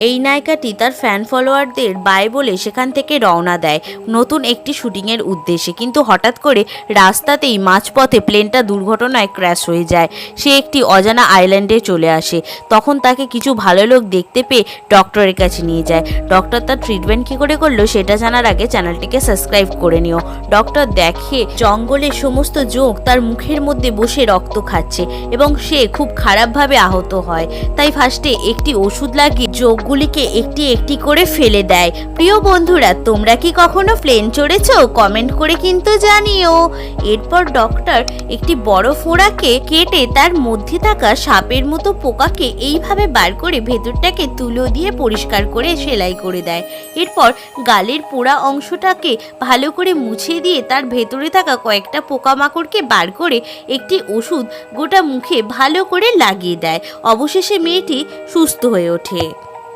এই নায়িকাটি তার fan ফলোয়ারদের by বলে সেখান থেকে রওনা দেয় নতুন একটি শুটিংয়ের উদ্দেশ্যে, কিন্তু হঠাৎ করে রাস্তাতেই মাঝপথে প্লেনটা দুর্ঘটনায় ক্র্যাশ হয়ে যায়। সে একটি অজানা আইল্যান্ডে চলে আসে। তখন তাকে কিছু ভালো লোক দেখতে পেয়ে ডক্টরের কাছে নিয়ে যায়। ডক্টর তার ট্রিটমেন্ট কী করে করলো সেটা জানার আগে চ্যানেলটিকে সাবস্ক্রাইব করে নিও। ডক্টর দেখে জঙ্গলের সমস্ত জোঁক তার মুখের মধ্যে বসে রক্ত খাচ্ছে এবং সে খুব খারাপভাবে আহত হয়। তাই ফার্স্টে একটি ওষুধ লাগিয়ে জোঁকগুলিকে একটি একটি করে ফেলে দেয়। প্রিয় বন্ধুরা, তোমরা কি কখনো প্লেন চড়েছো? কমেন্ট করে কিন্তু জানিও। এরপর ডক্টর একটি বড় ফোঁড়াকে কেটে তার মধ্যে থাকা সাপের মতো পোকাকে এইভাবে বার করে ভেতরটাকে তুলো দিয়ে পরিষ্কার করে সেলাই করে দেয়। এরপর গালের পোড়া অংশটাকে ভালো করে মুছে দিয়ে তার ভেতরে থাকা কয়েকটা পোকামাকড়কে বার করে একটি ওষুধ গোটা মুখে ভালো করে লাগিয়ে দেয়। অবশেষে মেয়েটি সুস্থ হয়ে ওঠে।